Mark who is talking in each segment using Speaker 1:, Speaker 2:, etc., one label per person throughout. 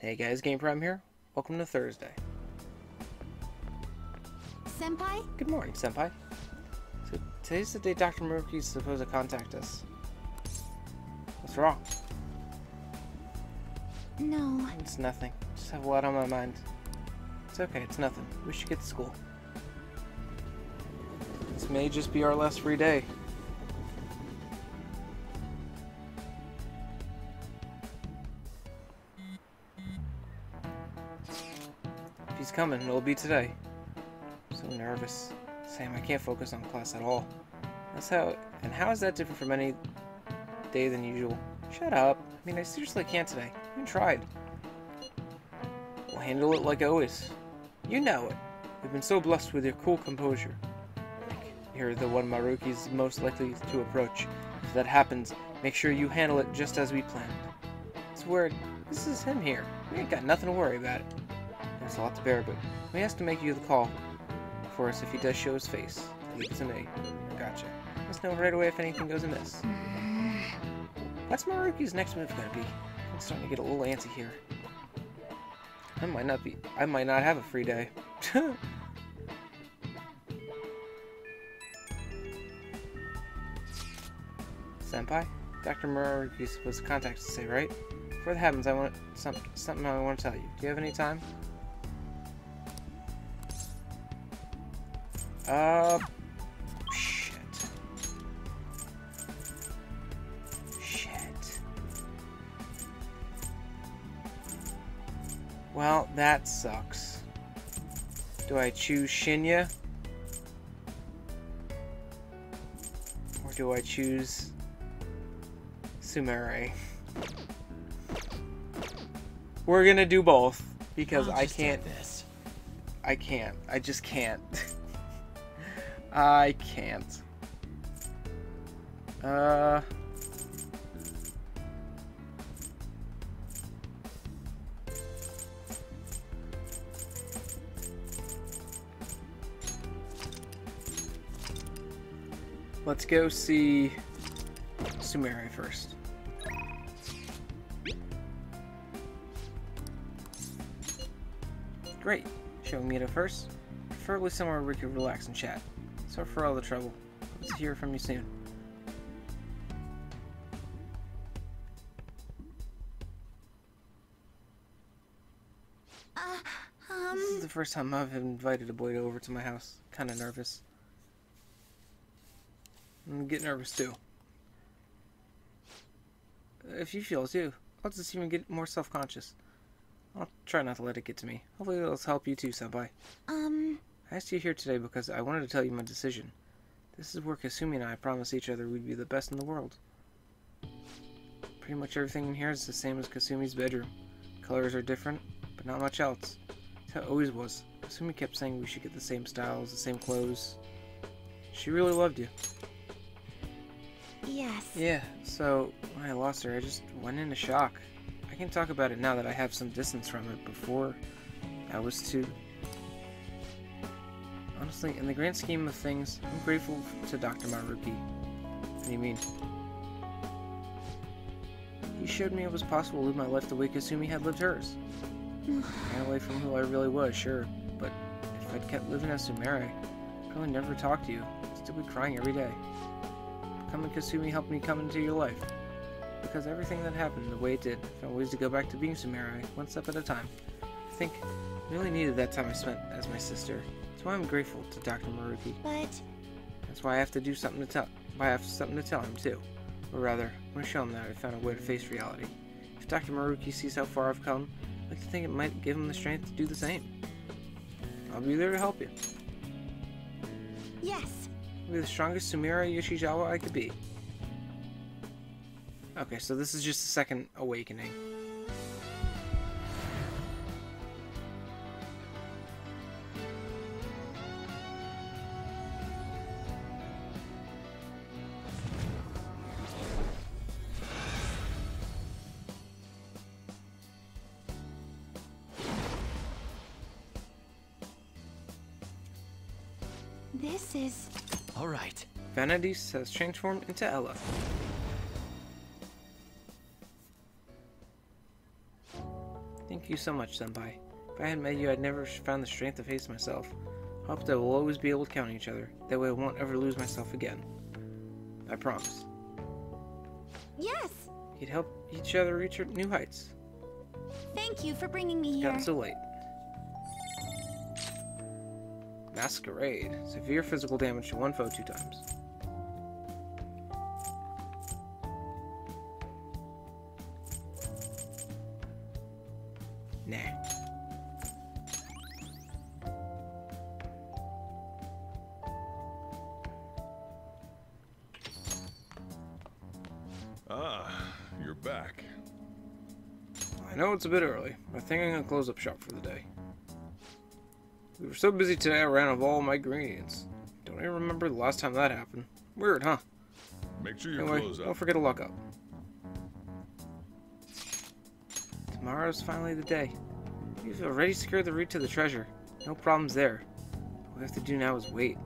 Speaker 1: Hey guys, Game Prime here. Welcome to Thursday.
Speaker 2: Senpai?
Speaker 1: Good morning, Senpai. So today's the day Dr. Murky is supposed to contact us. What's wrong?
Speaker 2: No.
Speaker 1: It's nothing. Just have a lot on my mind. It's okay, it's nothing. We should get to school. This may just be our last free day. If he's coming, it'll be today. I'm so nervous. Sam, I can't focus on class at all. How is that different from any day than usual? Shut up. I mean, I seriously can't today. I even tried. We'll handle it like always. You know it. We've been so blessed with your cool composure. You're the one Maruki's most likely to approach. If that happens, make sure you handle it just as we planned. It's weird. This is him here. We ain't got nothing to worry about. There's a lot to bear, but we has to make you the call for us if he does show his face. Leave it to me. Gotcha. Let's know right away if anything goes amiss. What's Maruki's next move gonna be? I'm starting to get a little antsy here. I might not have a free day. Senpai? Dr. Maruki was contacted to say, right? Before that happens, I want something I want to tell you. Do you have any time? Shit. Shit. Well, that sucks. Do I choose Shinya? Or do I choose Sumire? We're gonna do both because I can't. I can't. I just can't. I can't. Let's go see Sumire first. Great. Showing me to first. Preferably somewhere where we can relax and chat. Sorry for all the trouble. Hope to hear from you soon. This is the first time I've invited a boy over to my house. Kinda nervous. I'm getting nervous too. If you feel too, I'll just even get more self-conscious. I'll try not to let it get to me. Hopefully it'll help you too, Senpai. I asked you here today because I wanted to tell you my decision. This is where Kasumi and I promised each other we'd be the best in the world. Pretty much everything in here is the same as Kasumi's bedroom. Colors are different, but not much else. That's how it always was. Kasumi kept saying we should get the same styles, the same clothes. She really loved you.
Speaker 2: Yes.
Speaker 1: Yeah, so when I lost her, I just went into shock. I can talk about it now that I have some distance from it. Before, I was too... Honestly, in the grand scheme of things, I'm grateful to Dr. Maruki. What do you mean? He showed me it was possible to live my life the way Kasumi had lived hers. Ran away from who I really was, sure, but if I'd kept living as Sumire, I'd probably never talk to you. I'd still be crying every day. Becoming Kasumi helped me come into your life. Because everything that happened the way it did, I found ways to go back to being Sumire, one step at a time. I think I really needed that time I spent as my sister. That's why I'm grateful to Dr. Maruki.
Speaker 2: But...
Speaker 1: That's why I have to do something to tell. I have something to tell him too. Or rather, I want to show him that I found a way to face reality. If Dr. Maruki sees how far I've come, I'd like to think it might give him the strength to do the same. I'll be there to help you.
Speaker 2: yes.
Speaker 1: I'll be the strongest Sumire Yoshizawa I could be. Okay, so this is just the second awakening.
Speaker 2: This is...
Speaker 3: All right.
Speaker 1: Vanadis has transformed into Ella. Thank you so much, Senpai. If I hadn't met you, I'd never found the strength to face myself. I hope that we'll always be able to count on each other. That way I won't ever lose myself again. I promise.
Speaker 2: Yes!
Speaker 1: You'd help each other reach new heights.
Speaker 2: Thank you for bringing me
Speaker 1: It's
Speaker 2: here.
Speaker 1: gotten so late. Masquerade. Severe physical damage to one foe 2 times. Nah.
Speaker 3: Ah, you're back.
Speaker 1: I know it's a bit early, but I think I'm gonna close up shop for the day. We were so busy today I ran out of all my ingredients. Don't even remember the last time that happened. Weird, huh?
Speaker 3: Make sure your
Speaker 1: Anyway,
Speaker 3: clothes
Speaker 1: don't
Speaker 3: up.
Speaker 1: forget to lock up. Tomorrow's finally the day. We've already secured the route to the treasure. No problems there. All we have to do now is wait.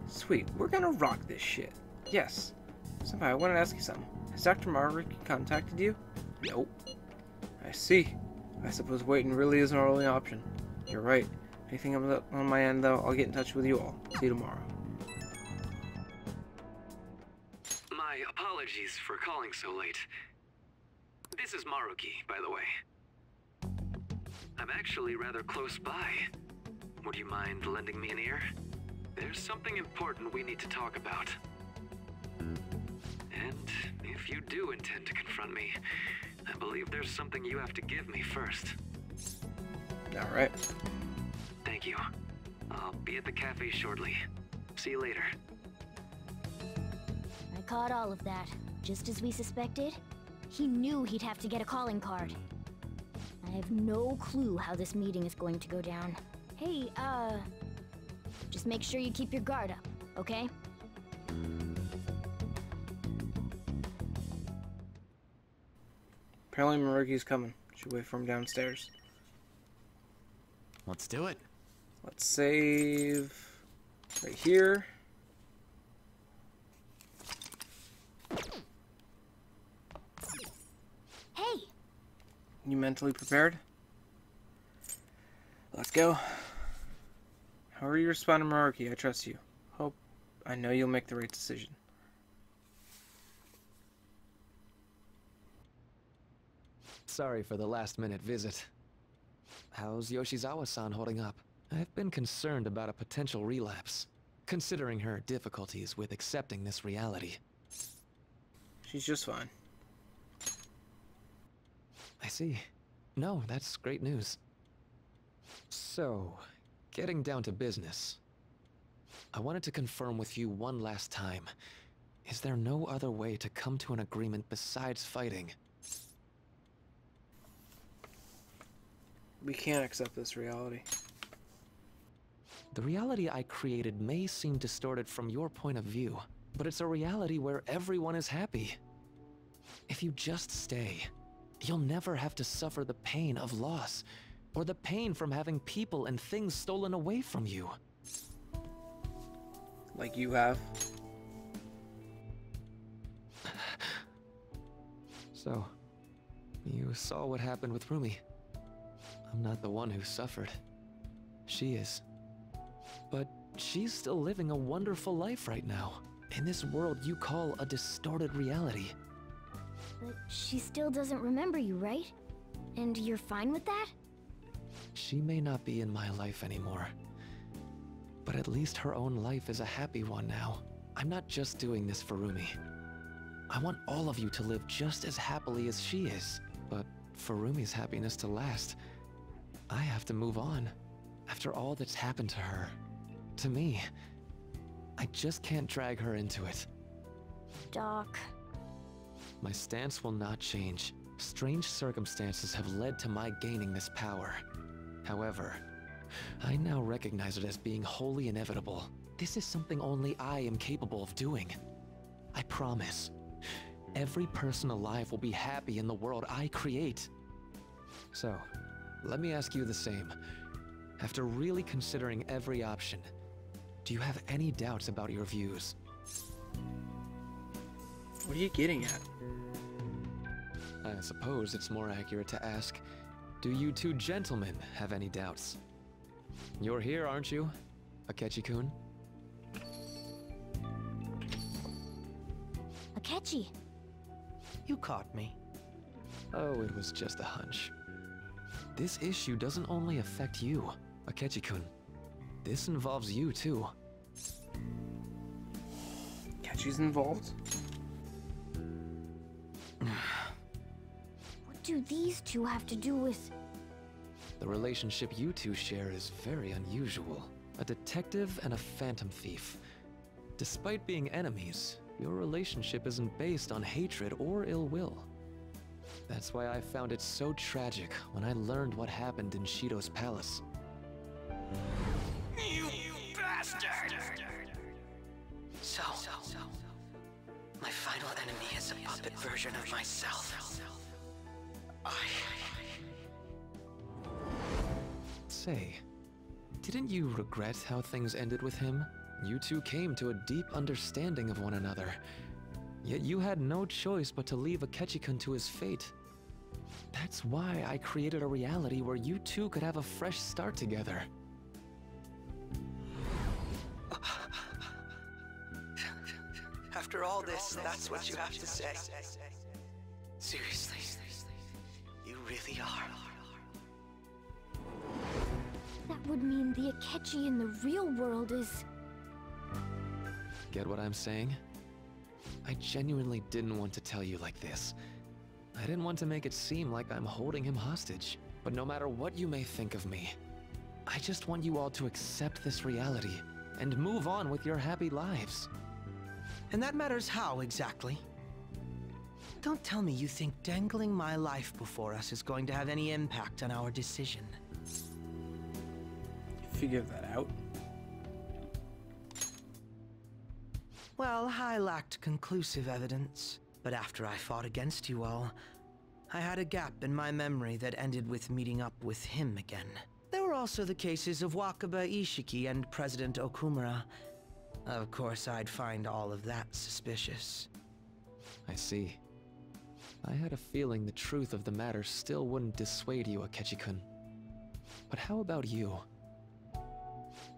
Speaker 1: Sweet, we're gonna rock this shit. Yes. Senpai, I wanted to ask you something. Has Dr. Maruki contacted you? Nope. I see. I suppose waiting really is our only option. You're right. Anything on my end, though, I'll get in touch with you all. See you tomorrow.
Speaker 4: My apologies for calling so late. This is Maruki, by the way. I'm actually rather close by. Would you mind lending me an ear? There's something important we need to talk about. And if you do intend to confront me, I believe there's something you have to give me first.
Speaker 1: Alright.
Speaker 4: Thank you. I'll be at the cafe shortly. See you later.
Speaker 5: I caught all of that, just as we suspected. He knew he'd have to get a calling card. I have no clue how this meeting is going to go down. Hey, just make sure you keep your guard up, okay?
Speaker 1: Apparently Maruki's coming. Should wait for him downstairs.
Speaker 6: Let's do it.
Speaker 1: Let's save right here.
Speaker 5: Hey!
Speaker 1: You mentally prepared? Let's go. However you respond to Maruki, I trust you. I know you'll make the right decision.
Speaker 6: Sorry for the last-minute visit. How's Yoshizawa-san holding up? I've been concerned about a potential relapse, considering her difficulties with accepting this reality.
Speaker 1: She's just fine.
Speaker 6: I see. No, that's great news. So, getting down to business. I wanted to confirm with you one last time. Is there no other way to come to an agreement besides fighting?
Speaker 1: We can't accept this reality.
Speaker 6: The reality I created may seem distorted from your point of view, but it's a reality where everyone is happy. If you just stay, you'll never have to suffer the pain of loss, or the pain from having people and things stolen away from you.
Speaker 1: Like you have.
Speaker 6: So, you saw what happened with Rumi. I'm not the one who suffered. She is. But she's still living a wonderful life right now, in this world you call a distorted reality.
Speaker 5: But she still doesn't remember you, right? And you're fine with that?
Speaker 6: She may not be in my life anymore, but at least her own life is a happy one now. I'm not just doing this for Rumi. I want all of you to live just as happily as she is. But for Rumi's happiness to last, I have to move on. After all that's happened to her, to me, I just can't drag her into it.
Speaker 5: Doc.
Speaker 6: My stance will not change. Strange circumstances have led to my gaining this power. However, I now recognize it as being wholly inevitable. This is something only I am capable of doing. I promise. Every person alive will be happy in the world I create. So, let me ask you the same. After really considering every option, do you have any doubts about your views?
Speaker 1: What are you getting at?
Speaker 6: I suppose it's more accurate to ask, Do you two gentlemen have any doubts? You're here, aren't you, Akechi-kun?
Speaker 5: Akechi!
Speaker 7: You caught me.
Speaker 6: Oh, it was just a hunch. This issue doesn't only affect you, Akechi-kun. This involves you too.
Speaker 1: Catchy's involved?
Speaker 5: What do these two have to do with...
Speaker 6: The relationship you two share is very unusual. A detective and a phantom thief. Despite being enemies, your relationship isn't based on hatred or ill will. That's why I found it so tragic when I learned what happened in Shido's palace.
Speaker 7: You bastard! So, my final enemy is a puppet version of myself.
Speaker 6: Say, didn't you regret how things ended with him? You two came to a deep understanding of one another. Yet you had no choice but to leave Akechi-kun to his fate. That's why I created a reality where you two could have a fresh start together.
Speaker 7: After all this, that's what you have to say. Seriously, you really are.
Speaker 5: That would mean the Akechi in the real world is...
Speaker 6: Get what I'm saying? I genuinely didn't want to tell you like this. I didn't want to make it seem like I'm holding him hostage. But no matter what you may think of me, I just want you all to accept this reality and move on with your happy lives.
Speaker 7: And that matters how, exactly? Don't tell me you think dangling my life before us is going to have any impact on our decision.
Speaker 1: Figure that out.
Speaker 7: Well, I lacked conclusive evidence, but after I fought against you all, I had a gap in my memory that ended with meeting up with him again. There were also the cases of Wakaba Ishiki and President Okumura. Of course, I'd find all of that suspicious.
Speaker 6: I see. I had a feeling the truth of the matter still wouldn't dissuade you, Akechi-kun. But how about you?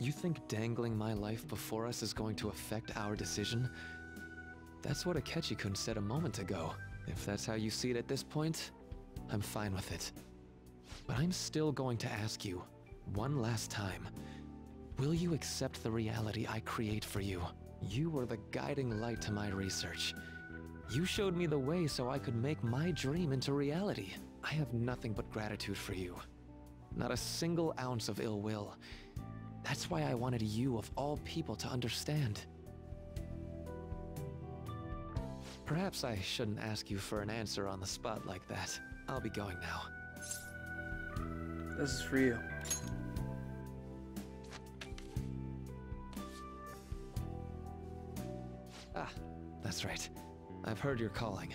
Speaker 6: You think dangling my life before us is going to affect our decision? That's what Akechi-kun said a moment ago. If that's how you see it at this point, I'm fine with it. But I'm still going to ask you, one last time, will you accept the reality I create for you? You were the guiding light to my research. You showed me the way so I could make my dream into reality. I have nothing but gratitude for you. Not a single ounce of ill will. That's why I wanted you, of all people, to understand. Perhaps I shouldn't ask you for an answer on the spot like that. I'll be going now.
Speaker 1: This is for you.
Speaker 6: Ah, that's right. I've heard you're calling.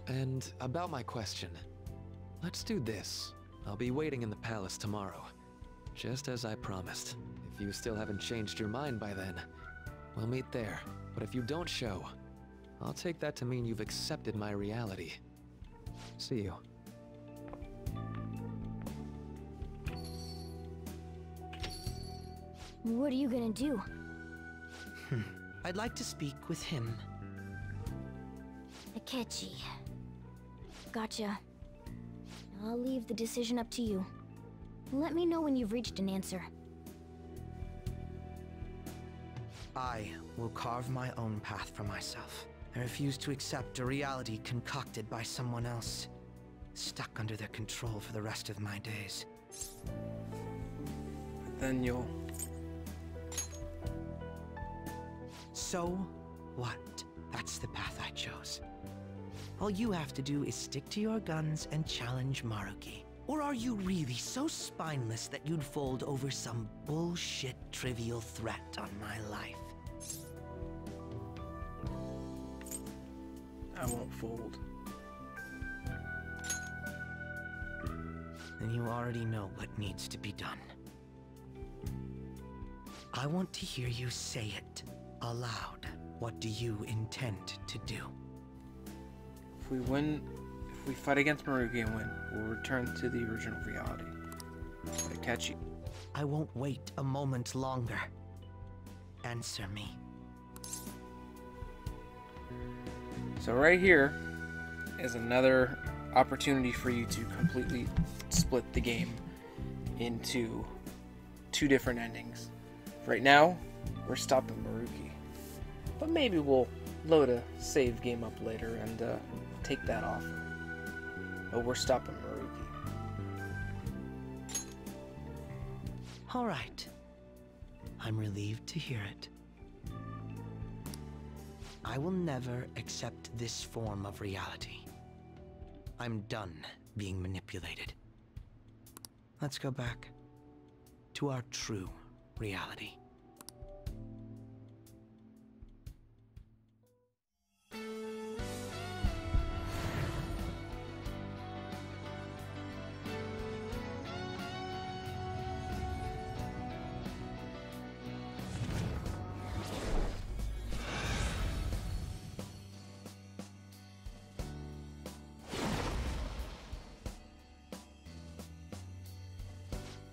Speaker 6: And about my question, let's do this. I'll be waiting in the palace tomorrow, just as I promised. If you still haven't changed your mind by then, we'll meet there. But if you don't show, I'll take that to mean you've accepted my reality. See you.
Speaker 5: What are you gonna do?
Speaker 7: I'd like to speak with him.
Speaker 5: Akechi. Gotcha. I'll leave the decision up to you. Let me know when you've reached an answer.
Speaker 7: I will carve my own path for myself. I refuse to accept a reality concocted by someone else, stuck under their control for the rest of my days.
Speaker 1: Then you'll...
Speaker 7: So what? That's the path I chose. All you have to do is stick to your guns and challenge Maruki. Or are you really so spineless that you'd fold over some bullshit trivial threat on my life?
Speaker 1: I won't fold.
Speaker 7: Then you already know what needs to be done. I want to hear you say it aloud. What do you intend to do?
Speaker 1: If we win, if we fight against Maruki and win, we'll return to the original reality. I catch you.
Speaker 7: I won't wait a moment longer. Answer me.
Speaker 1: So right here is another opportunity for you to completely split the game into two different endings. Right now, we're stopping Maruki, but maybe we'll load a save game up later and take that off. But we're stopping Maruki.
Speaker 7: All right. I'm relieved to hear it. I will never accept this form of reality. I'm done being manipulated. Let's go back to our true reality.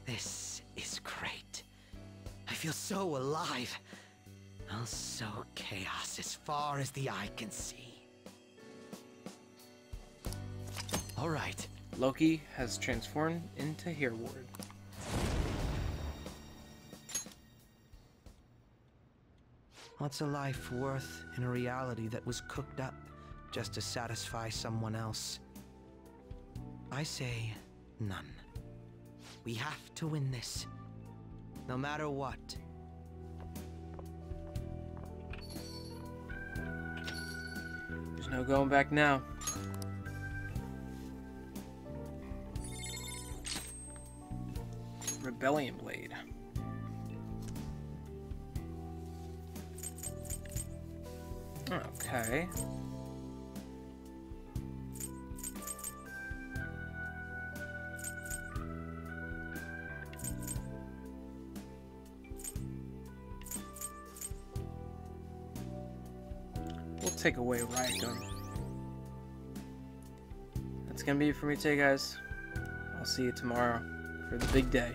Speaker 7: This is great. I feel so alive. I'll sow chaos as far as the eye can see. All right.
Speaker 1: Loki has transformed into Hereward.
Speaker 7: What's a life worth in a reality that was cooked up just to satisfy someone else? I say none. We have to win this, no matter what.
Speaker 1: There's no going back now. Rebellion Blade. Okay. We'll take away Riot Gun. That's gonna be it for me today, guys. I'll see you tomorrow for the big day.